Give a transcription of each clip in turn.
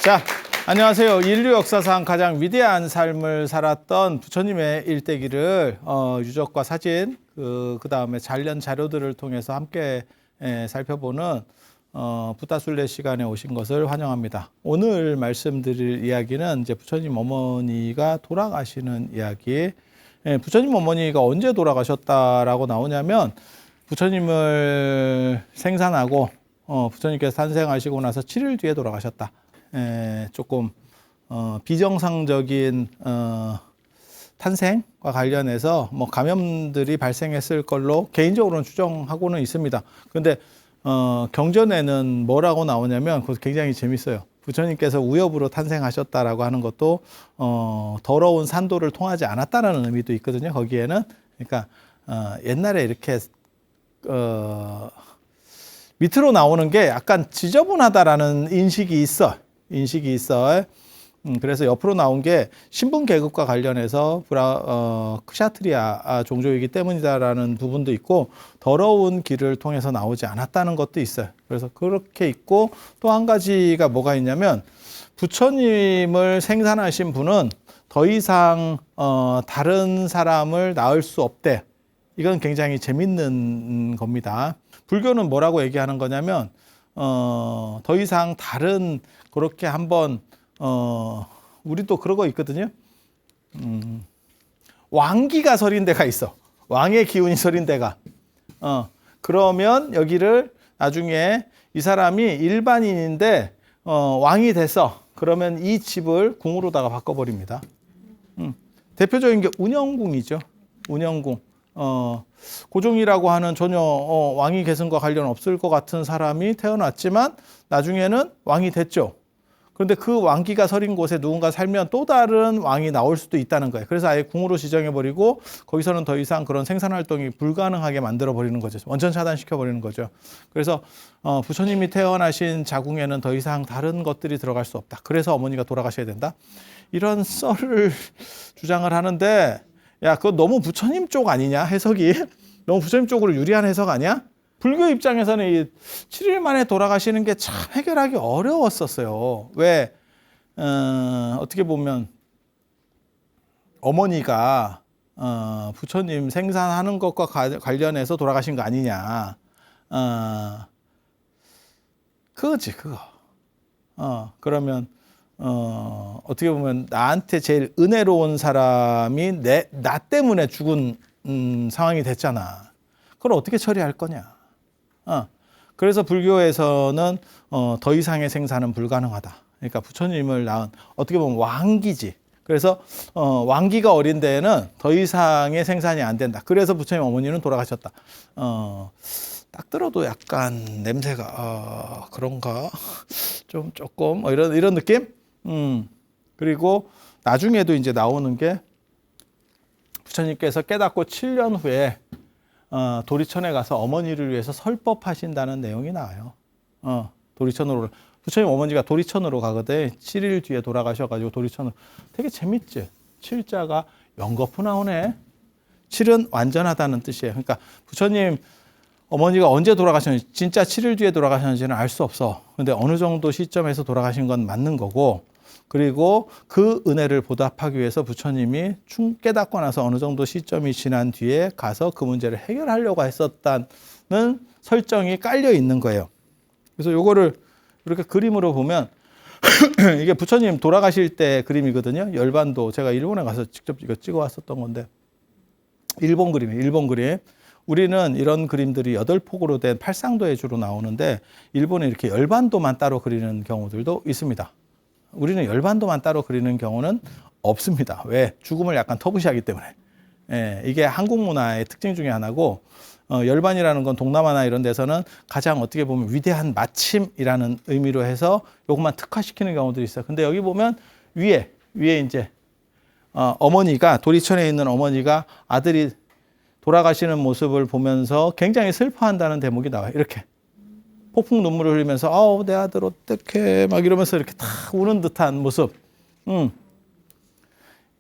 자, 안녕하세요. 인류 역사상 가장 위대한 삶을 살았던 부처님의 일대기를 유적과 사진, 그 다음에 관련 자료들을 통해서 함께 살펴보는 부타술례 시간에 오신 것을 환영합니다. 오늘 말씀드릴 이야기는 이제 부처님 어머니가 돌아가시는 이야기. 부처님 어머니가 언제 돌아가셨다라고 나오냐면 부처님을 생산하고 부처님께서 탄생하시고 나서 7일 뒤에 돌아가셨다. 조금 비정상적인 탄생과 관련해서 뭐 감염들이 발생했을 걸로 개인적으로는 추정하고는 있습니다. 그런데 경전에는 뭐라고 나오냐면 그것도 굉장히 재밌어요. 부처님께서 우엽으로 탄생하셨다라고 하는 것도 더러운 산도를 통하지 않았다는 의미도 있거든요. 거기에는 그러니까 옛날에 이렇게 밑으로 나오는 게 약간 지저분하다라는 인식이 있어. 그래서 옆으로 나온 게 신분 계급과 관련해서 크샤트리아 종족이기 때문이다라는 부분도 있고 더러운 길을 통해서 나오지 않았다는 것도 있어요. 그래서 그렇게 있고 또 한 가지가 뭐가 있냐면 부처님을 생산하신 분은 더 이상 다른 사람을 낳을 수 없대. 이건 굉장히 재밌는 겁니다. 불교는 뭐라고 얘기하는 거냐면 더 이상 다른 그렇게 한번 우리도 그런 거 있거든요. 왕기가 서린 데가 있어. 왕의 기운이 서린 데가. 그러면 여기를 나중에 이 사람이 일반인인데 왕이 됐어. 그러면 이 집을 궁으로다가 바꿔버립니다. 대표적인 게 운영궁이죠. 운영궁. 고종이라고 하는 전혀 왕위 계승과 관련 없을 것 같은 사람이 태어났지만 나중에는 왕이 됐죠. 그런데 그 왕기가 서린 곳에 누군가 살면 또 다른 왕이 나올 수도 있다는 거예요. 그래서 아예 궁으로 지정해버리고 거기서는 더 이상 그런 생산활동이 불가능하게 만들어버리는 거죠. 원천 차단시켜버리는 거죠. 그래서 부처님이 태어나신 자궁에는 더 이상 다른 것들이 들어갈 수 없다. 그래서 어머니가 돌아가셔야 된다. 이런 썰을 주장을 하는데 야, 그거 너무 부처님 쪽 아니냐? 해석이 너무 부처님 쪽으로 유리한 해석 아니야? 불교 입장에서는 이 7일 만에 돌아가시는 게 참 해결하기 어려웠었어요. 왜? 어떻게 보면 어머니가 부처님 생산하는 것과 관련해서 돌아가신 거 아니냐? 그거지, 그거. 그러면 어떻게 보면 나한테 제일 은혜로운 사람이 나 때문에 죽은 상황이 됐잖아. 그걸 어떻게 처리할 거냐? 그래서 불교에서는 더 이상의 생산은 불가능하다. 그러니까 부처님을 낳은 어떻게 보면 왕기지. 그래서 왕기가 어린 데에는 더 이상의 생산이 안 된다. 그래서 부처님 어머니는 돌아가셨다. 딱 들어도 약간 냄새가 그런가? 조금 이런 느낌? 그리고 나중에도 이제 나오는 게 부처님께서 깨닫고 7년 후에 도리천에 가서 어머니를 위해서 설법하신다는 내용이 나와요. 도리천으로. 부처님 어머니가 도리천으로 가거든. 7일 뒤에 돌아가셔가지고 도리천으로. 되게 재밌지? 7자가 연거푸 나오네. 7은 완전하다는 뜻이에요. 그러니까 부처님 어머니가 언제 돌아가셨는지, 진짜 7일 뒤에 돌아가셨는지는 알 수 없어. 근데 어느 정도 시점에서 돌아가신 건 맞는 거고, 그리고 그 은혜를 보답하기 위해서 부처님이 깨닫고 나서 어느 정도 시점이 지난 뒤에 가서 그 문제를 해결하려고 했었다는 설정이 깔려 있는 거예요. 그래서 요거를 이렇게 그림으로 보면 이게 부처님 돌아가실 때 그림이거든요. 열반도 제가 일본에 가서 직접 이거 찍어 왔었던 건데 일본 그림이에요. 일본 그림. 우리는 이런 그림들이 8폭으로 된 팔상도에 주로 나오는데 일본은 이렇게 열반도만 따로 그리는 경우들도 있습니다. 우리는 열반도만 따로 그리는 경우는 없습니다. 왜? 죽음을 약간 터부시하기 때문에. 이게 한국 문화의 특징 중에 하나고 열반이라는 건 동남아나 이런 데서는 가장 어떻게 보면 위대한 마침이라는 의미로 해서 요것만 특화시키는 경우들이 있어요. 근데 여기 보면 위에 이제 어머니가 도리천에 있는 어머니가 아들이 돌아가시는 모습을 보면서 굉장히 슬퍼한다는 대목이 나와요. 이렇게 폭풍 눈물을 흘리면서 내 아들 어떡해 막 이러면서 이렇게 탁 우는 듯한 모습.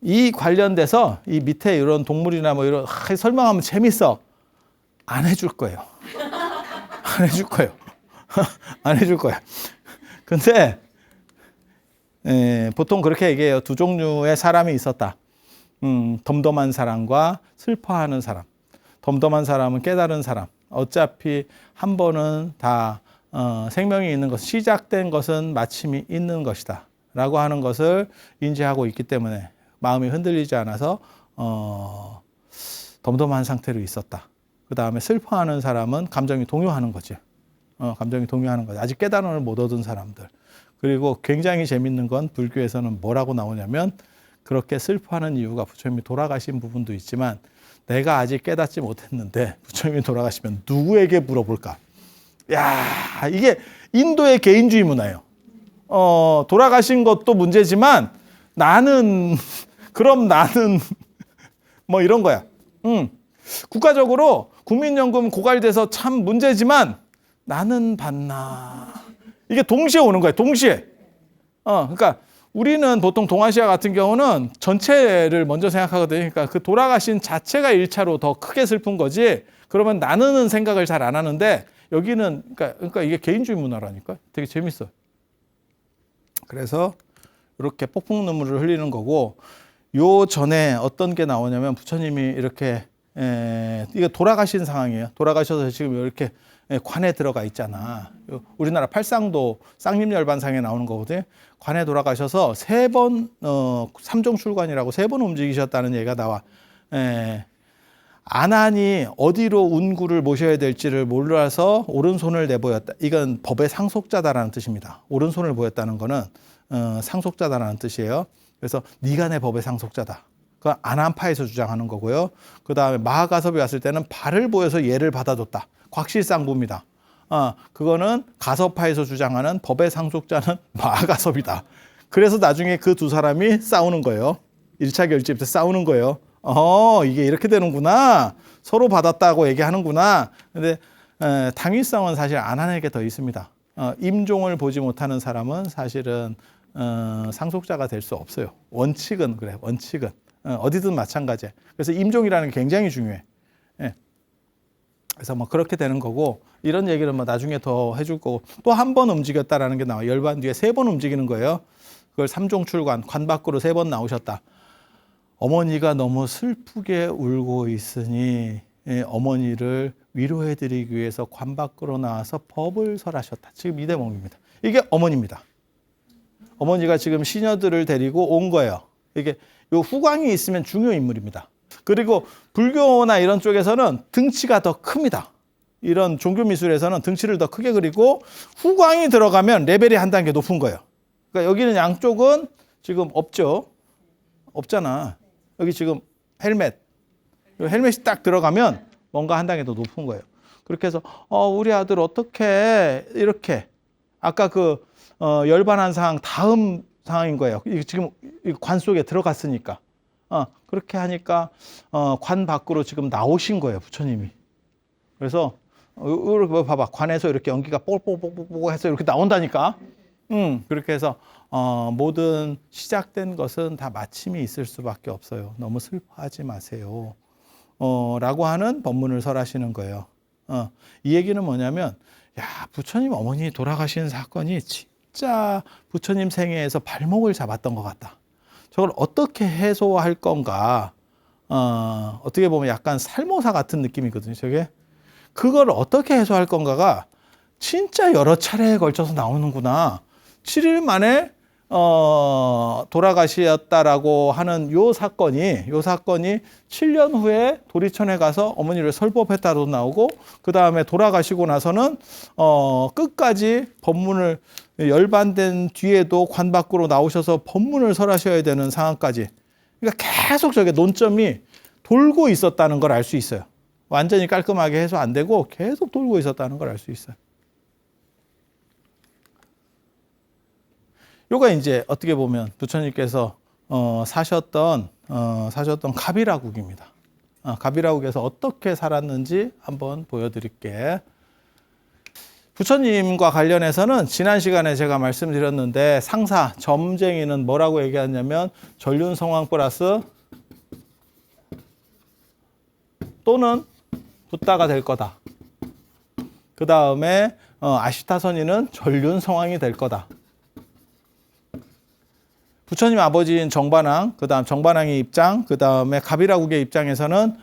이 관련돼서 이 밑에 이런 동물이나 뭐 이런 설명하면 재밌어. 안 해줄 거예요. 안 해줄 거예요. 안 해줄 거야. 근데 보통 그렇게 얘기해요. 두 종류의 사람이 있었다. 덤덤한 사람과 슬퍼하는 사람. 덤덤한 사람은 깨달은 사람. 어차피 한 번은 다 생명이 있는 것, 시작된 것은 마침이 있는 것이다 라고 하는 것을 인지하고 있기 때문에 마음이 흔들리지 않아서 덤덤한 상태로 있었다. 그 다음에 슬퍼하는 사람은 감정이 동요하는 거지. 감정이 동요하는 거지. 아직 깨달음을 못 얻은 사람들. 그리고 굉장히 재밌는 건 불교에서는 뭐라고 나오냐면 그렇게 슬퍼하는 이유가 부처님이 돌아가신 부분도 있지만 내가 아직 깨닫지 못했는데 부처님이 돌아가시면 누구에게 물어볼까? 야, 이게 인도의 개인주의 문화예요. 돌아가신 것도 문제지만 그럼 나는 뭐 이런 거야. 국가적으로 국민연금 고갈돼서 참 문제지만 나는 받나. 이게 동시에 오는 거야. 동시에. 그러니까 우리는 보통 동아시아 같은 경우는 전체를 먼저 생각하거든요. 그러니까 그 돌아가신 자체가 1차로 더 크게 슬픈 거지. 그러면 나는 생각을 잘 안 하는데 여기는 그러니까 이게 개인주의 문화라니까. 되게 재밌어. 그래서 이렇게 폭풍 눈물을 흘리는 거고 요 전에 어떤 게 나오냐면 부처님이 이렇게 이게 돌아가신 상황이에요. 돌아가셔서 지금 이렇게 관에 들어가 있잖아. 우리나라 팔상도 쌍림열반상에 나오는 거거든요. 관에 돌아가셔서 3번 삼종출관이라고 3번 움직이셨다는 얘기가 나와. 아난이 어디로 운구를 모셔야 될지를 몰라서 오른손을 내보였다. 이건 법의 상속자다라는 뜻입니다. 오른손을 보였다는 거는 상속자다라는 뜻이에요. 그래서 네가 내 법의 상속자다. 그 아난파에서 주장하는 거고요. 그 다음에 마하가섭이 왔을 때는 발을 보여서 예를 받아줬다. 곽실상부입니다. 그거는 가섭파에서 주장하는 법의 상속자는 마하가섭이다. 그래서 나중에 그 두 사람이 싸우는 거예요. 1차 결집때 싸우는 거예요. 이게 이렇게 되는구나. 서로 받았다고 얘기하는구나. 근데 당위성은 사실 아난에게 더 있습니다. 임종을 보지 못하는 사람은 사실은 상속자가 될 수 없어요. 원칙은 그래. 원칙은. 어디든 마찬가지야. 그래서 임종이라는 게 굉장히 중요해. 그래서 뭐 그렇게 되는 거고 이런 얘기를 뭐 나중에 더 해줄 거고 또 한 번 움직였다라는 게 나와. 열반 뒤에 3번 움직이는 거예요. 그걸 삼종출관, 관 밖으로 3번 나오셨다. 어머니가 너무 슬프게 울고 있으니 어머니를 위로해드리기 위해서 관 밖으로 나와서 법을 설하셨다. 지금 이 대목입니다. 이게 어머니입니다. 어머니가 지금 시녀들을 데리고 온 거예요. 이게 요 후광이 있으면 중요 인물입니다. 그리고 불교나 이런 쪽에서는 등치가 더 큽니다. 이런 종교 미술에서는 등치를 더 크게 그리고 후광이 들어가면 레벨이 한 단계 높은 거예요. 그러니까 여기는 양쪽은 지금 없죠. 없잖아. 여기 지금 헬멧이 딱 들어가면 뭔가 한 단계 더 높은 거예요. 그렇게 해서 우리 아들 어떻게 이렇게 아까 그 열반한 상황 다음 상황인 거예요. 지금 관 속에 들어갔으니까. 그렇게 하니까 관 밖으로 지금 나오신 거예요, 부처님이. 그래서 이렇게 봐봐, 관에서 이렇게 연기가 뽀뽀뽀뽀뽀 해서 이렇게 나온다니까. 그렇게 해서 모든 시작된 것은 다 마침이 있을 수밖에 없어요. 너무 슬퍼하지 마세요. 라고 하는 법문을 설하시는 거예요. 이 얘기는 뭐냐면, 부처님 어머니 돌아가신 사건이 진짜 부처님 생애에서 발목을 잡았던 것 같다. 저걸 어떻게 해소할 건가? 어떻게 보면 약간 살모사 같은 느낌이거든요, 저게. 그걸 어떻게 해소할 건가가 진짜 여러 차례에 걸쳐서 나오는구나. 7일 만에 돌아가셨다라고 하는 요 사건이 7년 후에 도리천에 가서 어머니를 설법했다도 나오고 그 다음에 돌아가시고 나서는 끝까지 법문을 열반된 뒤에도 관 밖으로 나오셔서 법문을 설하셔야 되는 상황까지. 그러니까 계속 저게 논점이 돌고 있었다는 걸 알 수 있어요. 완전히 깔끔하게 해소 안 되고 계속 돌고 있었다는 걸 알 수 있어요. 요가 이제 어떻게 보면 부처님께서 사셨던 가비라국입니다. 가비라국에서 어떻게 살았는지 한번 보여드릴게. 부처님과 관련해서는 지난 시간에 제가 말씀드렸는데 상사, 점쟁이는 뭐라고 얘기하냐면 전륜성황 플러스 또는 붓다가 될 거다. 그 다음에 아시타선이는 전륜성황이 될 거다. 부처님 아버지인 정반왕, 그다음 정반왕의 입장, 그다음에 가비라국의 입장에서는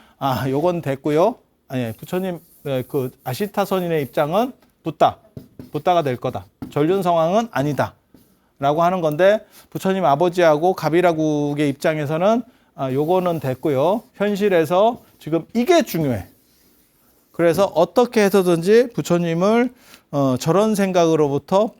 요건 됐고요. 아니, 부처님 그 아시타선인의 입장은 붓다가 될 거다. 전륜성왕은 아니다. 라고 하는 건데 부처님 아버지하고 가비라국의 입장에서는 요거는 됐고요. 현실에서 지금 이게 중요해. 그래서 어떻게 해서든지 부처님을 저런 생각으로부터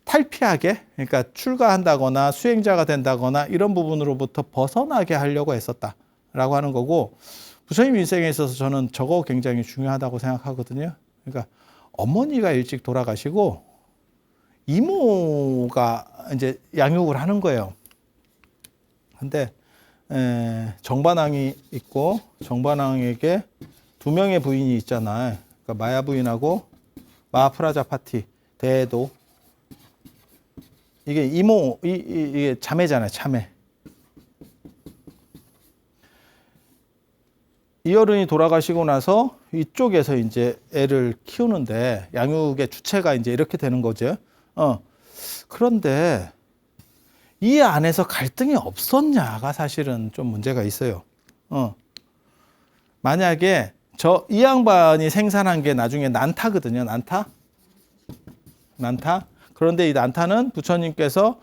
탈피하게, 그러니까 출가한다거나 수행자가 된다거나 이런 부분으로부터 벗어나게 하려고 했었다라고 하는 거고, 부처님 인생에 있어서 저는 저거 굉장히 중요하다고 생각하거든요. 그러니까 어머니가 일찍 돌아가시고 이모가 이제 양육을 하는 거예요. 근데 정반왕이 있고 정반왕에게 두 명의 부인이 있잖아요. 그러니까 마야 부인하고 마하프라자파티 대도. 이게 이게 자매잖아요. 자매. 이어른이 돌아가시고 나서 이쪽에서 이제 애를 키우는데 양육의 주체가 이제 이렇게 되는 거죠. 그런데 이 안에서 갈등이 없었냐가 사실은 좀 문제가 있어요. 만약에 이 양반이 생산한 게 나중에 난타거든요. 난타. 그런데 이 난타는 부처님께서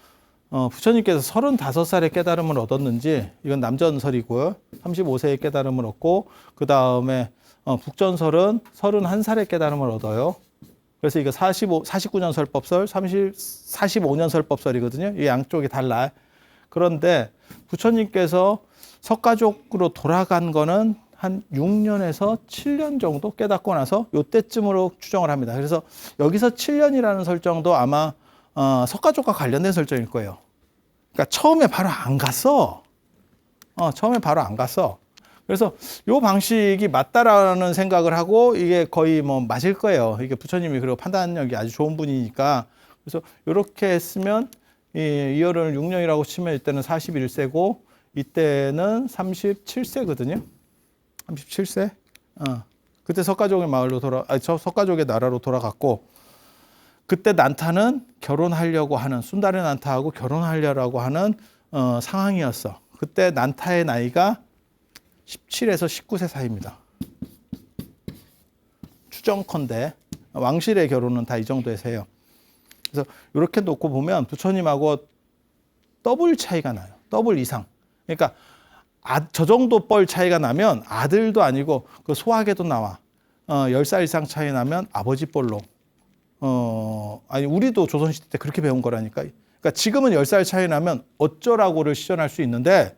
35살의 깨달음을 얻었는지, 이건 남전설이고요. 35세의 깨달음을 얻고, 그 다음에 북전설은 31살의 깨달음을 얻어요. 그래서 이거 49년 설법설, 45년 설법설이거든요. 이 양쪽이 달라요. 그런데 부처님께서 석가족으로 돌아간 거는 한 6년에서 7년 정도 깨닫고 나서 요때쯤으로 추정을 합니다. 그래서 여기서 7년이라는 설정도 아마 석가족과 관련된 설정일 거예요. 그러니까 처음에 바로 안 갔어. 그래서 요 방식이 맞다라는 생각을 하고 이게 거의 뭐 맞을 거예요. 이게 부처님이 그리고 판단력이 아주 좋은 분이니까. 그래서 이렇게 했으면 이어른을 6년이라고 치면 이때는 41세고 이때는 37세거든요. 37세. 그때 석가족의 석가족의 나라로 돌아갔고, 그때 난타는 결혼하려고 하는, 순다리 난타하고 결혼하려고 하는 상황이었어. 그때 난타의 나이가 17에서 19세 사이입니다. 추정컨대 왕실의 결혼은 다 이 정도에서 해요. 그래서 이렇게 놓고 보면 부처님하고 더블 차이가 나요. 더블 이상. 그러니까 저 정도 뻘 차이가 나면 아들도 아니고 그 소학에도 나와. 10살 이상 차이 나면 아버지 뻘로. 아니 우리도 조선시대 때 그렇게 배운 거라니까. 그러니까 지금은 10살 차이 나면 어쩌라고를 시전할 수 있는데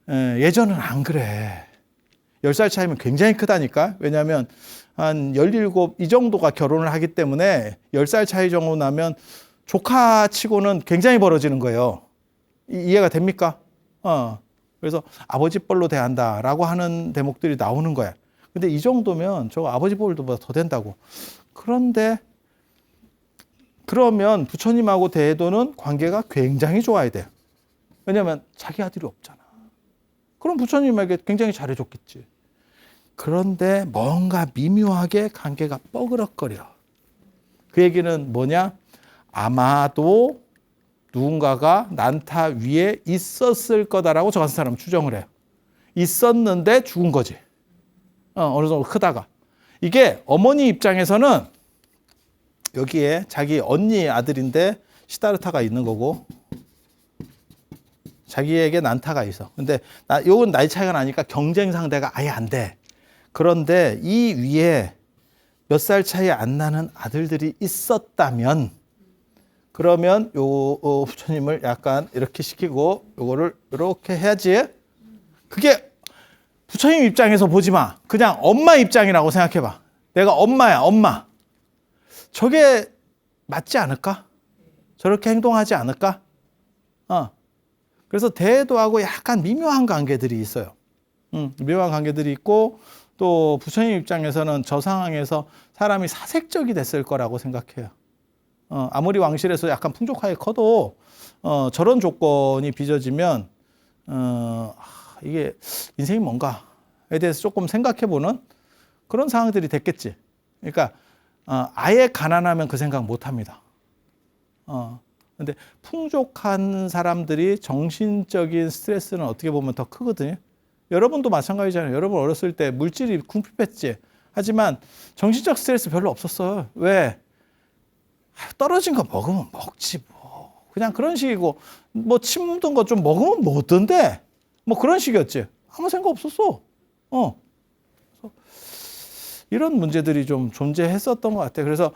예전은 안 그래. 10살 차이면 굉장히 크다니까. 왜냐하면 한 17, 이 정도가 결혼을 하기 때문에 10살 차이 정도 나면 조카치고는 굉장히 벌어지는 거예요. 이해가 됩니까? 그래서 아버지 뻘로 대한다라고 하는 대목들이 나오는 거야. 근데 이 정도면 저거 아버지 뻘보다 더 된다고. 그러면 부처님하고 대도는 관계가 굉장히 좋아야 돼요. 왜냐하면 자기 아들이 없잖아. 그럼 부처님에게 굉장히 잘해줬겠지. 그런데 뭔가 미묘하게 관계가 뻐그럭거려. 그 얘기는 뭐냐? 아마도 누군가가 난타 위에 있었을 거다라고 저 같은 사람은 추정을 해요. 있었는데 죽은 거지. 어느 정도 크다가. 이게 어머니 입장에서는 여기에 자기 언니 아들인데 시다르타가 있는 거고, 자기에게 난타가 있어. 근데 요건 나이 차이가 나니까 경쟁 상대가 아예 안 돼. 그런데 이 위에 몇 살 차이 안 나는 아들들이 있었다면, 그러면 부처님을 약간 이렇게 시키고 요거를 이렇게 해야지. 그게 부처님 입장에서 보지 마. 그냥 엄마 입장이라고 생각해 봐. 내가 엄마야, 엄마. 저게 맞지 않을까? 저렇게 행동하지 않을까? 그래서 대도하고 약간 미묘한 관계들이 있어요. 미묘한 관계들이 있고, 또 부처님 입장에서는 저 상황에서 사람이 사색적이 됐을 거라고 생각해요. 아무리 왕실에서 약간 풍족하게 커도 저런 조건이 빚어지면 이게 인생이 뭔가에 대해서 조금 생각해보는 그런 상황들이 됐겠지. 그러니까 아예 가난하면 그 생각 못합니다. 근데 풍족한 사람들이 정신적인 스트레스는 어떻게 보면 더 크거든요. 여러분도 마찬가지잖아요. 여러분 어렸을 때 물질이 궁핍했지. 하지만 정신적 스트레스 별로 없었어요. 왜? 떨어진 거 먹으면 먹지 뭐. 그냥 그런 식이고 뭐 침 묻은 거 좀 먹으면 먹던데 뭐 그런 식이었지. 아무 생각 없었어. 이런 문제들이 좀 존재했었던 것 같아요. 그래서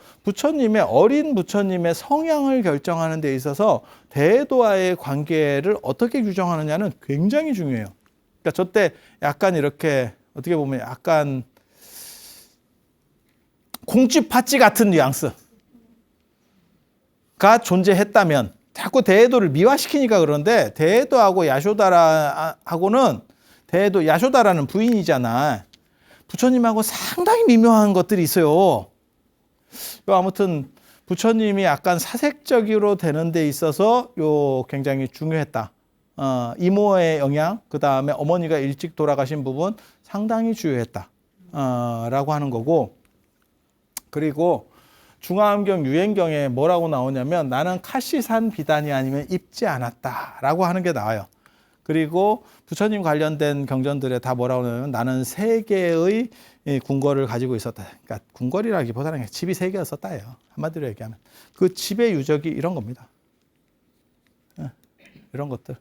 어린 부처님의 성향을 결정하는 데 있어서 대도와의 관계를 어떻게 규정하느냐는 굉장히 중요해요. 그러니까 저 때 약간 이렇게 어떻게 보면 약간 콩쥐 팥쥐 같은 뉘앙스가 존재했다면 자꾸 대도를 미화시키니까 그런데 대도하고 야쇼다라하고는 야쇼다라는 부인이잖아. 부처님하고 상당히 미묘한 것들이 있어요. 아무튼 부처님이 약간 사색적으로 되는 데 있어서 굉장히 중요했다. 이모의 영향, 그 다음에 어머니가 일찍 돌아가신 부분 상당히 중요했다. 라고 하는 거고, 그리고 중화암경 유행경에 뭐라고 나오냐면 나는 카시산 비단이 아니면 입지 않았다라고 하는 게 나와요. 그리고 부처님 관련된 경전들에 다 뭐라고 하냐면 나는 3개의 궁궐을 가지고 있었다. 그러니까 궁궐이라기보다는 집이 3개였었다예요. 한마디로 얘기하면. 그 집의 유적이 이런 겁니다. 이런 것들.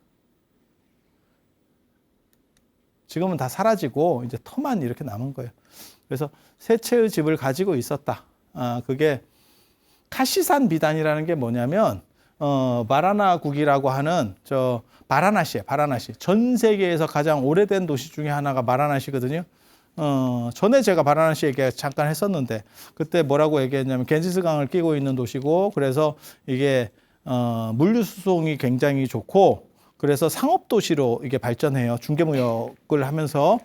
지금은 다 사라지고 이제 터만 이렇게 남은 거예요. 그래서 3채의 집을 가지고 있었다. 그게 카시산 비단이라는 게 뭐냐면 마라나국이라고 하는 바라나시예요. 바라나시. 전 세계에서 가장 오래된 도시 중에 하나가 바라나시거든요. 전에 제가 바라나시 얘기 잠깐 했었는데 그때 뭐라고 얘기했냐면 겐지스강을 끼고 있는 도시고 그래서 이게 물류 수송이 굉장히 좋고 그래서 상업 도시로 이게 발전해요. 중개무역을 하면서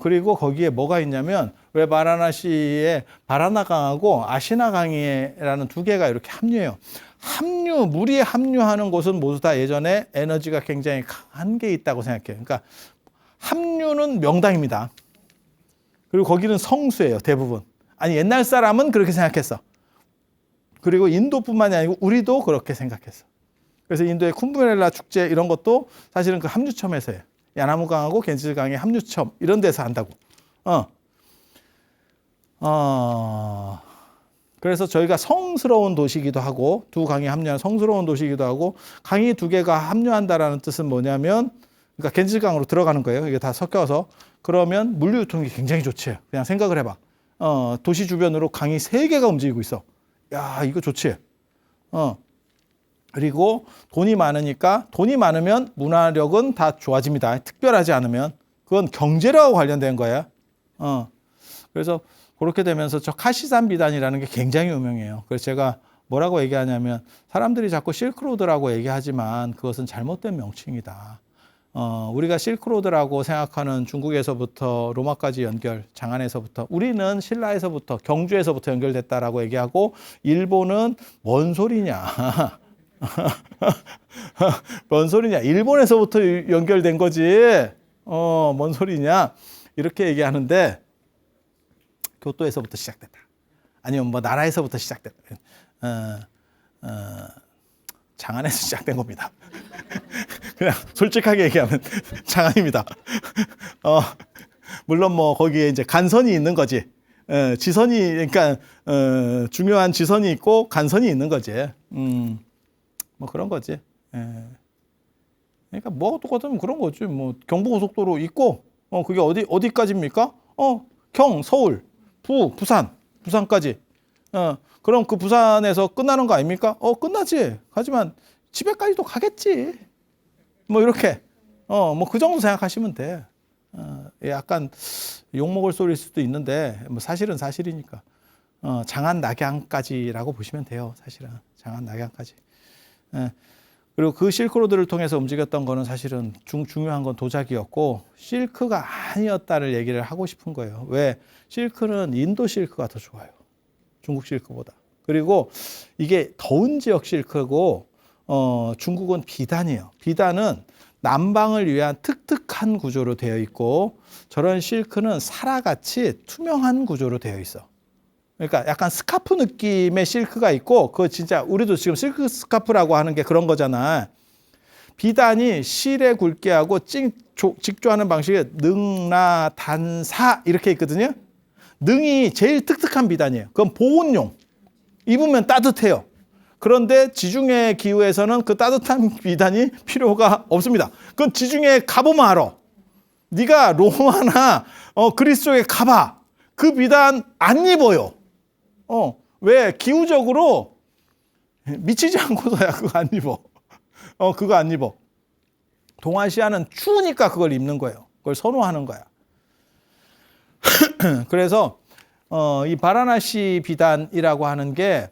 그리고 거기에 뭐가 있냐면 왜 바라나시에 바라나강하고 아시나강이라는 2개가 이렇게 합류해요. 물이 합류하는 곳은 모두 다 예전에 에너지가 굉장히 강한 게 있다고 생각해요. 그러니까 합류는 명당입니다. 그리고 거기는 성수예요, 대부분. 아니, 옛날 사람은 그렇게 생각했어. 그리고 인도뿐만이 아니고 우리도 그렇게 생각했어. 그래서 인도의 쿰브멜라 축제 이런 것도 사실은 그 합류점에서 해요. 야나무강하고 겐지스강의 합류점 이런 데서 한다고. 그래서 저희가 성스러운 도시이기도 하고 2강이 합류한 성스러운 도시이기도 하고 강이 2개가 합류한다라는 뜻은 뭐냐면 그러니까 겐지스강으로 들어가는 거예요. 이게 다 섞여서 그러면 물류 유통이 굉장히 좋지. 그냥 생각을 해봐. 도시 주변으로 강이 3개가 움직이고 있어. 야, 이거 좋지. 그리고 돈이 많으니까 돈이 많으면 문화력은 다 좋아집니다. 특별하지 않으면 그건 경제력과 관련된 거예요. 그래서 그렇게 되면서 저 카시산 비단이라는 게 굉장히 유명해요. 그래서 제가 뭐라고 얘기하냐면 사람들이 자꾸 실크로드라고 얘기하지만 그것은 잘못된 명칭이다. 우리가 실크로드라고 생각하는 중국에서부터 로마까지 연결, 장안에서부터 우리는 신라에서부터 경주에서부터 연결됐다라고 얘기하고 일본은 뭔 소리냐. 뭔 소리냐. 일본에서부터 연결된 거지. 뭔 소리냐. 이렇게 얘기하는데 교토에서부터 시작됐다. 아니면 뭐 나라에서부터 시작됐다. 장안에서 시작된 겁니다. 그냥 솔직하게 얘기하면 장안입니다. 물론 뭐 거기에 이제 간선이 있는 거지. 지선이 그러니까 중요한 지선이 있고 간선이 있는 거지. 뭐 그런 거지. 그러니까 뭐 똑같으면 그런 거지. 뭐 경부고속도로 있고 그게 어디까지입니까? 서울, 부산까지. 그럼 그 부산에서 끝나는 거 아닙니까? 끝나지. 하지만 집에까지도 가겠지. 뭐 이렇게 뭐 그 정도 생각하시면 돼. 약간 욕먹을 소리일 수도 있는데 뭐 사실은 사실이니까. 장안 낙양까지라고 보시면 돼요. 사실은 장안 낙양까지. 그리고 그 실크로드를 통해서 움직였던 거는 사실은 중요한 건 도자기였고 실크가 아니었다를 얘기를 하고 싶은 거예요. 왜? 실크는 인도 실크가 더 좋아요. 중국 실크보다. 그리고 이게 더운 지역 실크고 중국은 비단이에요. 비단은 난방을 위한 특특한 구조로 되어 있고 저런 실크는 사라같이 투명한 구조로 되어 있어. 그러니까 약간 스카프 느낌의 실크가 있고, 그거 진짜 우리도 지금 실크 스카프라고 하는 게 그런 거잖아. 비단이 실에 굵게 하고 직조하는 방식이 능라 단사 이렇게 있거든요. 능이 제일 특특한 비단이에요. 그건 보온용. 입으면 따뜻해요. 그런데 지중해 기후에서는 그 따뜻한 비단이 필요가 없습니다. 그건 지중해 가보면 알아. 네가 로마나 그리스 쪽에 가봐. 그 비단 안 입어요. 왜? 기후적으로 미치지 않고서야 그거 안 입어. 그거 안 입어. 동아시아는 추우니까 그걸 입는 거예요. 그걸 선호하는 거야. 그래서 이 바라나시 비단이라고 하는 게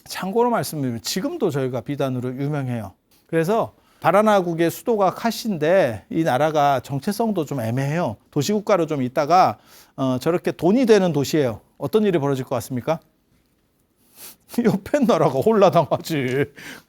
참고로 말씀드리면 지금도 저희가 비단으로 유명해요. 그래서 바라나국의 수도가 카시인데 이 나라가 정체성도 좀 애매해요. 도시국가로 좀 있다가 저렇게 돈이 되는 도시예요. 어떤 일이 벌어질 것 같습니까? 옆에 나라가 홀라당하지.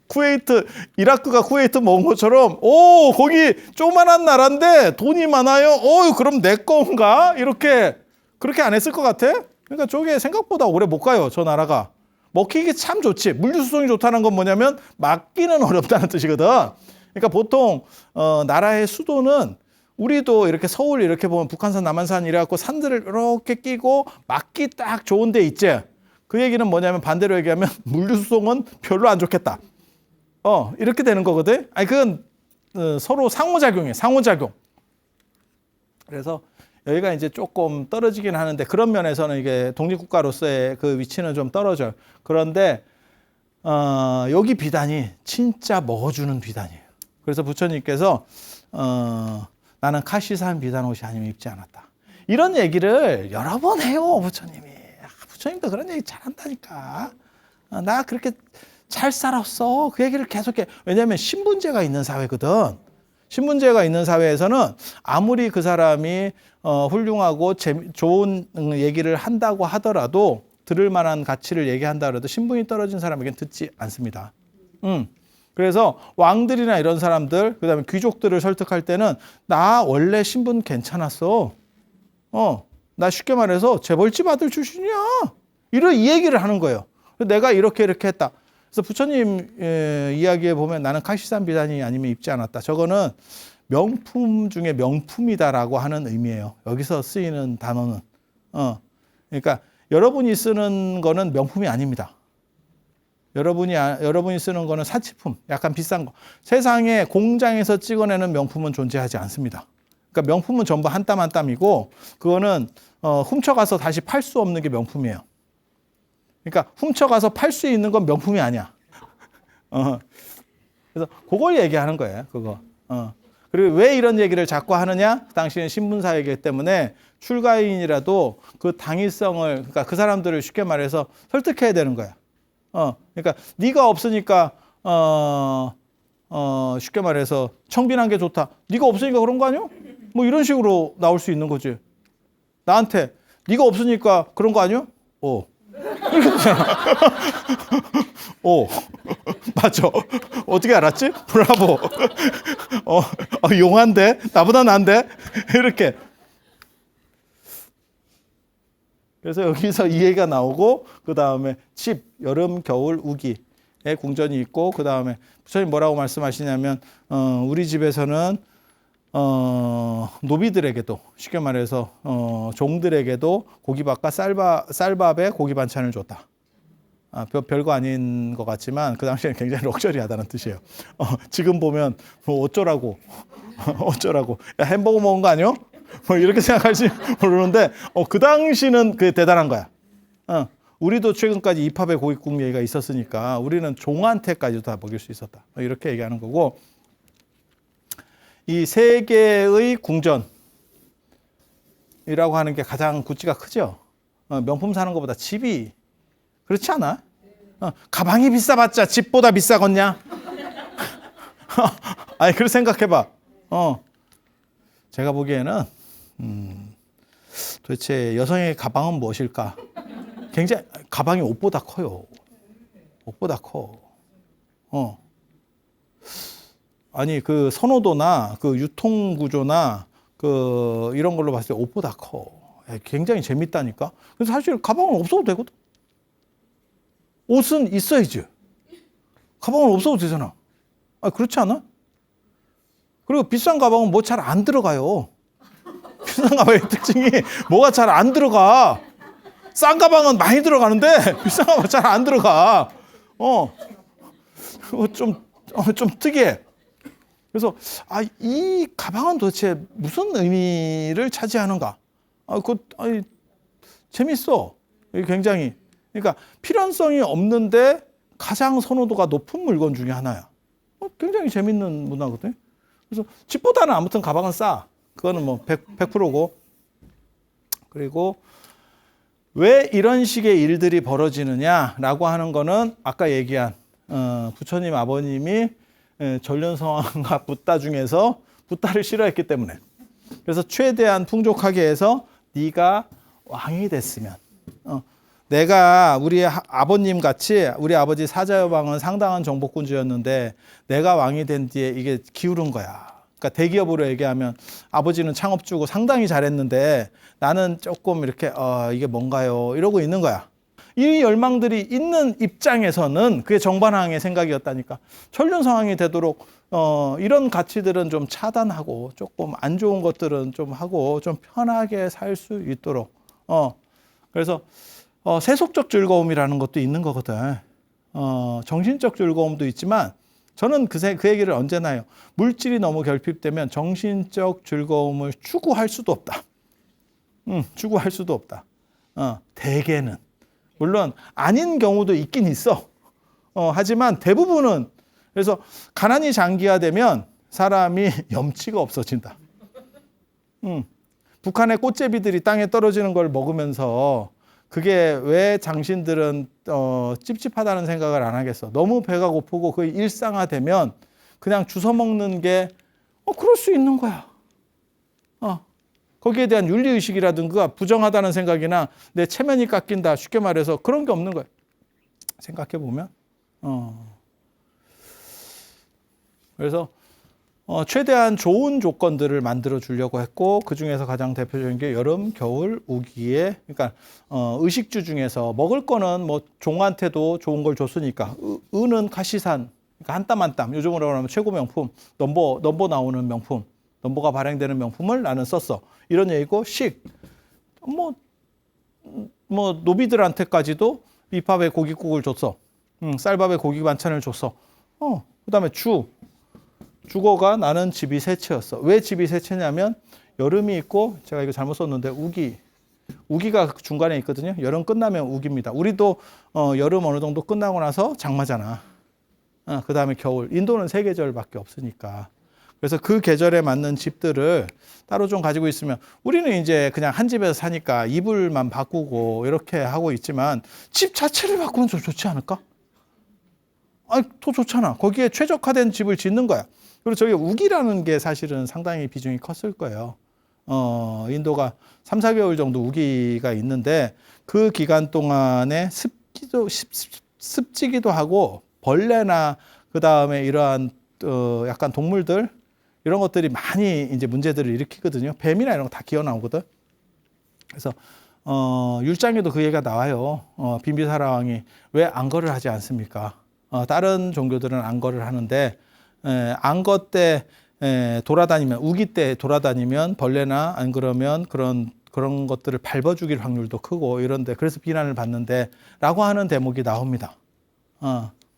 쿠웨이트, 이라크가 쿠웨이트 먹은 것처럼 거기 조그만한 나라인데 돈이 많아요. 그럼 내 건가? 이렇게 그렇게 안 했을 것 같아? 그러니까 저게 생각보다 오래 못 가요. 저 나라가. 먹히기 참 좋지. 물류 수송이 좋다는 건 뭐냐면 막기는 어렵다는 뜻이거든. 그러니까 보통 나라의 수도는 우리도 이렇게 서울 이렇게 보면 북한산, 남한산 이래갖고 산들을 이렇게 끼고 막기 딱 좋은 데 있지. 그 얘기는 뭐냐면 반대로 얘기하면 물류 수송은 별로 안 좋겠다. 이렇게 되는 거거든. 아니 그건 서로 상호작용이에요. 상호작용. 그래서 여기가 이제 조금 떨어지긴 하는데 그런 면에서는 이게 독립국가로서의 그 위치는 좀 떨어져요. 그런데 여기 비단이 진짜 먹어주는 비단이에요. 그래서 부처님께서 나는 카시산 비단 옷이 아니면 입지 않았다. 이런 얘기를 여러 번 해요, 부처님이. 부처님도 그런 얘기 잘한다니까. 나 그렇게 잘 살았어. 그 얘기를 계속해. 왜냐하면 신분제가 있는 사회거든. 신분제가 있는 사회에서는 아무리 그 사람이 훌륭하고 좋은 얘기를 한다고 하더라도 들을 만한 가치를 얘기한다 그래도 신분이 떨어진 사람에겐 듣지 않습니다. 그래서 왕들이나 이런 사람들, 그다음에 귀족들을 설득할 때는 나 원래 신분 괜찮았어. 나 쉽게 말해서 재벌집 아들 출신이야. 이 얘기를 하는 거예요. 내가 이렇게 했다. 그래서 부처님 이야기에 보면 나는 카시산 비단이 아니면 입지 않았다. 저거는 명품 중에 명품이다라고 하는 의미예요. 여기서 쓰이는 단어는. 그러니까 여러분이 쓰는 거는 명품이 아닙니다. 여러분이 쓰는 거는 사치품, 약간 비싼 거. 세상에 공장에서 찍어내는 명품은 존재하지 않습니다. 그러니까 명품은 전부 한 땀 한 땀이고 그거는 훔쳐가서 다시 팔 수 없는 게 명품이에요. 그러니까 훔쳐가서 팔 수 있는 건 명품이 아니야. 그래서 그걸 얘기하는 거예요. 그거. 그리고 왜 이런 얘기를 자꾸 하느냐? 당신은 신분사회이기 때문에 출가인이라도 그 당위성을, 그러니까 그 사람들을 쉽게 말해서 설득해야 되는 거야. 그러니까 네가 없으니까 쉽게 말해서 청빈한 게 좋다. 네가 없으니까 그런 거 아니야? 뭐 이런 식으로 나올 수 있는 거지. 나한테 네가 없으니까 그런 거 아니야? 이렇게 되잖아. 맞죠? 어떻게 알았지? 브라보. 용한데? 나보다 난데? 이렇게. 그래서 여기서 이 얘기가 나오고, 그 다음에 집, 여름, 겨울, 우기의 궁전이 있고, 그 다음에 부처님 뭐라고 말씀하시냐면, 우리 집에서는, 노비들에게도, 쉽게 말해서, 종들에게도 고기밥과 쌀밥에 고기 반찬을 줬다. 별거 아닌 것 같지만, 그 당시에는 굉장히 럭셔리하다는 뜻이에요. 지금 보면, 뭐 어쩌라고. 야, 햄버거 먹은 거 아니야? 뭐 이렇게 생각할지 모르는데 그 당시는 그 대단한 거야. 우리도 최근까지 입합의 고깃국 얘기가 있었으니까 우리는 종한테까지도 다 먹일 수 있었다. 이렇게 얘기하는 거고, 이 세계의 궁전이라고 하는 게 가장 구찌가 크죠. 명품 사는 것보다 집이 그렇지 않아? 가방이 비싸봤자 집보다 비싸겠냐? 아니 그렇게 생각해봐. 제가 보기에는 도대체 여성의 가방은 무엇일까? 굉장히 가방이 옷보다 커요. 옷보다 커. 아니 그 선호도나 그 유통 구조나 그 이런 걸로 봤을 때 옷보다 커. 굉장히 재밌다니까. 그래서 사실 가방은 없어도 되거든. 옷은 있어야지. 가방은 없어도 되잖아. 그렇지 않아? 그리고 비싼 가방은 뭐 잘 안 들어가요. 비싼 가방의 특징이 뭐가 잘 안 들어가. 싼 가방은 많이 들어가는데 비싼 가방은 잘 안 들어가. 좀 특이해. 그래서 이 가방은 도대체 무슨 의미를 차지하는가? 재밌어. 이게 굉장히. 그러니까 필연성이 없는데 가장 선호도가 높은 물건 중에 하나야. 굉장히 재밌는 문화거든요. 그래서 집보다는 아무튼 가방은 싸. 그거는 뭐 100%고. 그리고 왜 이런 식의 일들이 벌어지느냐라고 하는 거는 아까 얘기한 부처님 아버님이 전륜성왕과 붓다 중에서 붓다를 싫어했기 때문에. 그래서 최대한 풍족하게 해서 네가 왕이 됐으면 내가 우리 아버님 같이 우리 아버지 사자여방은 상당한 정복군주였는데 내가 왕이 된 뒤에 이게 기울은 거야. 그러니까 대기업으로 얘기하면 아버지는 창업주고 상당히 잘했는데 나는 조금 이렇게 이게 뭔가요? 이러고 있는 거야. 이 열망들이 있는 입장에서는 그게 정반항의 생각이었다니까. 천륜성왕이 되도록 이런 가치들은 좀 차단하고 조금 안 좋은 것들은 좀 하고 좀 편하게 살 수 있도록. 그래서 세속적 즐거움이라는 것도 있는 거거든. 정신적 즐거움도 있지만 저는 그 얘기를 언제나 해요. 물질이 너무 결핍되면 정신적 즐거움을 추구할 수도 없다. 추구할 수도 없다. 대개는. 물론 아닌 경우도 있긴 있어. 하지만 대부분은. 그래서 가난이 장기화되면 사람이 염치가 없어진다. 북한의 꽃제비들이 땅에 떨어지는 걸 먹으면서 그게 왜 당신들은 찝찝하다는 생각을 안 하겠어. 너무 배가 고프고 그게 일상화되면 그냥 주워 먹는 게 그럴 수 있는 거야. 거기에 대한 윤리의식이라든가 부정하다는 생각이나 내 체면이 깎인다 쉽게 말해서 그런 게 없는 거야. 생각해 보면. 그래서 최대한 좋은 조건들을 만들어 주려고 했고 그중에서 가장 대표적인 게 여름, 겨울, 우기에 그러니까 의식주 중에서 먹을 거는 뭐 종한테도 좋은 걸 줬으니까 은은 카시산 그러니까 한 땀 한 땀 요즘으로 하면 최고 명품 넘버 나오는 명품 넘버가 발행되는 명품을 나는 썼어. 이런 얘기고 뭐 노비들한테까지도 밑밥에 고깃국을 줬어. 쌀밥에 고기 반찬을 줬어. 그다음에 주거가 나는 집이 세 채였어. 왜 집이 세 채냐면 여름이 있고 제가 이거 잘못 썼는데 우기가 중간에 있거든요. 여름 끝나면 우기입니다. 우리도 여름 어느 정도 끝나고 나서 장마잖아. 그다음에 겨울. 인도는 3계절밖에 없으니까. 그래서 그 계절에 맞는 집들을 따로 좀 가지고 있으면 우리는 이제 그냥 한 집에서 사니까 이불만 바꾸고 이렇게 하고 있지만 집 자체를 바꾸면 좀 좋지 않을까? 더 좋잖아. 거기에 최적화된 집을 짓는 거야. 그리고 저기 우기라는 게 사실은 상당히 비중이 컸을 거예요. 인도가 3, 4개월 정도 우기가 있는데 그 기간 동안에 습지기도 하고 벌레나 그 다음에 이러한 약간 동물들 이런 것들이 많이 이제 문제들을 일으키거든요. 뱀이나 이런 거 다 기어 나오거든. 그래서 율장에도 그 얘기가 나와요. 빈비사라왕이 왜 안거를 하지 않습니까? 다른 종교들은 안거를 하는데 안거 때 돌아다니면 우기 때 돌아다니면 벌레나 안 그러면 그런 것들을 밟아 죽일 확률도 크고 이런데 그래서 비난을 받는데라고 하는 대목이 나옵니다.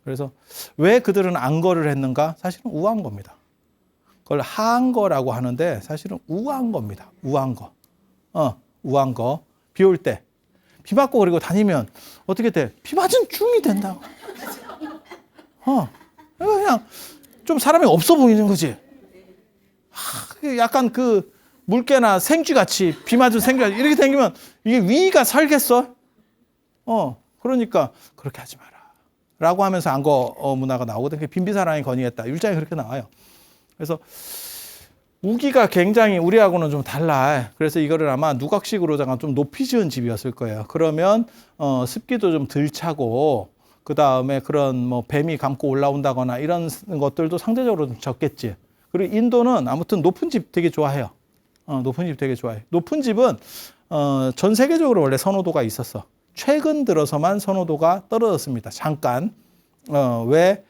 그래서 왜 그들은 안거를 했는가? 사실은 우한 겁니다. 그걸 하한거라고 하는데 사실은 우한 겁니다. 우한 거. 우한 거. 비 올 때. 비 맞고 그리고 다니면 어떻게 돼? 비 맞은 중이 된다고. 그냥 좀 사람이 없어 보이는 거지. 약간 그 물개나 생쥐 같이 비 맞은 생쥐 같이 이렇게 다니면 이게 위가 살겠어? 그러니까 그렇게 하지 마라. 라고 하면서 안거 문화가 나오거든. 빈비사랑이 건의했다. 율장이 그렇게 나와요. 그래서 우기가 굉장히 우리하고는 좀 달라. 그래서 이거를 아마 누각식으로 좀 높이 지은 집이었을 거예요. 그러면 습기도 좀 덜 차고 그 다음에 그런 뭐 뱀이 감고 올라온다거나 이런 것들도 상대적으로 좀 적겠지. 그리고 인도는 아무튼 높은 집 되게 좋아해요. 높은 집 되게 좋아해. 높은 집은 전 세계적으로 원래 선호도가 있었어. 최근 들어서만 선호도가 떨어졌습니다. 잠깐. 왜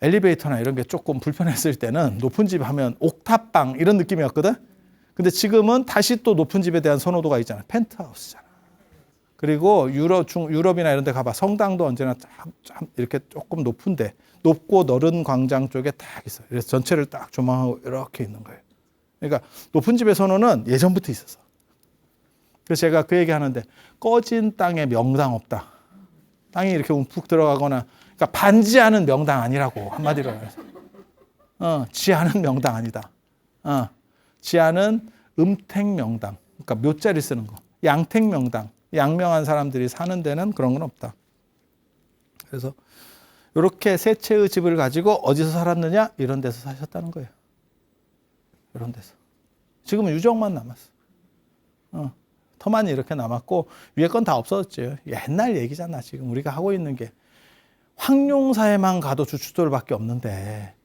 엘리베이터나 이런 게 조금 불편했을 때는 높은 집 하면 옥탑방 이런 느낌이었거든. 근데 지금은 다시 또 높은 집에 대한 선호도가 있잖아. 펜트하우스잖아. 그리고 유럽이나 이런 데 가봐. 성당도 언제나 이렇게 조금 높은데, 높고 넓은 광장 쪽에 딱 있어. 그래서 전체를 딱 조망하고 이렇게 있는 거예요. 그러니까 높은 집의 선호는 예전부터 있었어. 그래서 제가 그 얘기 하는데, 꺼진 땅에 명당 없다. 땅이 이렇게 움푹 들어가거나, 그러니까 반지하는 명당 아니라고, 한마디로 해서. 지하는 명당 아니다. 지하는 음택명당. 그러니까 묘자리 쓰는 거. 양택명당. 양명한 사람들이 사는 데는 그런 건 없다. 그래서 이렇게 세 채의 집을 가지고 어디서 살았느냐? 이런 데서 사셨다는 거예요. 이런 데서. 지금은 유적만 남았어. 터만 이렇게 남았고 위에 건 다 없어졌죠. 옛날 얘기잖아. 지금 우리가 하고 있는 게 황룡사에만 가도 주춧돌밖에 없는데,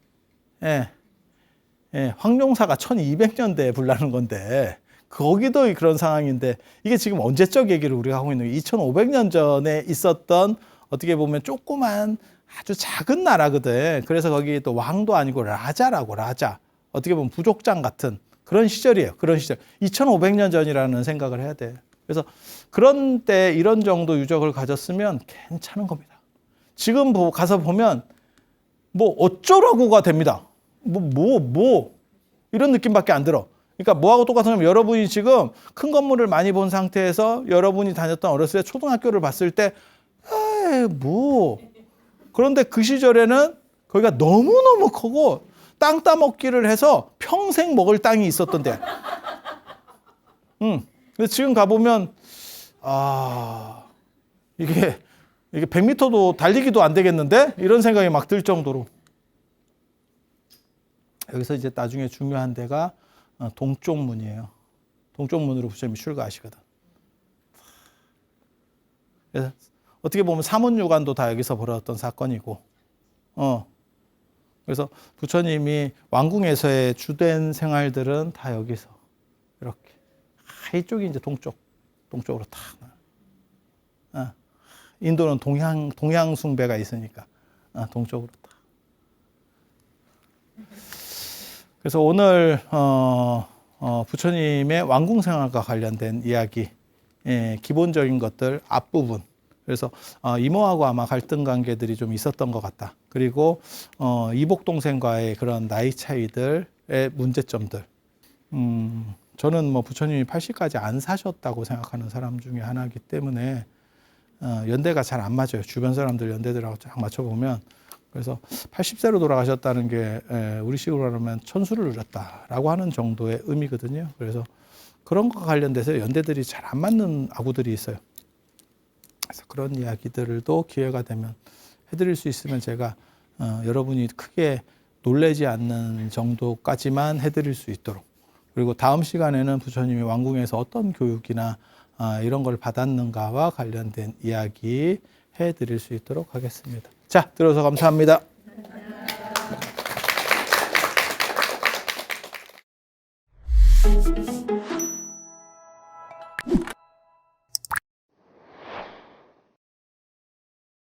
황룡사가 1200년대에 불나는 건데 거기도 그런 상황인데 이게 지금 언제적 얘기를 우리가 하고 있는 게 2500년 전에 있었던 어떻게 보면 조그만 아주 작은 나라거든. 그래서 거기 또 왕도 아니고 라자라고, 라자. 어떻게 보면 부족장 같은 그런 시절이에요. 그런 시절. 2500년 전이라는 생각을 해야 돼. 그래서 그런 때 이런 정도 유적을 가졌으면 괜찮은 겁니다. 지금 가서 보면 뭐 어쩌라고가 됩니다. 이런 느낌밖에 안 들어. 그러니까 뭐하고 똑같으면 여러분이 지금 큰 건물을 많이 본 상태에서 여러분이 다녔던 어렸을 때 초등학교를 봤을 때 그런데 그 시절에는 거기가 너무너무 크고 땅 따먹기를 해서 평생 먹을 땅이 있었던 데. 근데 지금 가보면 이게 100m도 달리기도 안 되겠는데? 이런 생각이 막 들 정도로. 여기서 이제 나중에 중요한 데가 동쪽 문이에요. 동쪽 문으로 부처님이 출가하시거든. 그래서 어떻게 보면 사문유관도 다 여기서 벌어졌던 사건이고, 그래서 부처님이 왕궁에서의 주된 생활들은 다 여기서 이렇게. 이쪽이 이제 동쪽으로 탁. 인도는 동양 숭배가 있으니까 동쪽으로 탁. 그래서 오늘 부처님의 왕궁 생활과 관련된 이야기, 기본적인 것들 앞부분. 그래서 이모하고 아마 갈등 관계들이 좀 있었던 것 같다. 그리고 이복 동생과의 그런 나이 차이들의 문제점들. 저는 뭐 부처님이 80까지 안 사셨다고 생각하는 사람 중에 하나이기 때문에 연대가 잘 안 맞아요. 주변 사람들 연대들하고 쫙 맞춰보면. 그래서 80세로 돌아가셨다는 게 우리식으로 하면 천수를 누렸다라고 하는 정도의 의미거든요. 그래서 그런 것과 관련돼서 연대들이 잘 안 맞는 아구들이 있어요. 그래서 그런 이야기들도 기회가 되면 해드릴 수 있으면 제가 여러분이 크게 놀라지 않는 정도까지만 해드릴 수 있도록, 그리고 다음 시간에는 부처님이 왕궁에서 어떤 교육이나 이런 걸 받았는가와 관련된 이야기 해드릴 수 있도록 하겠습니다. 자, 들어서 감사합니다.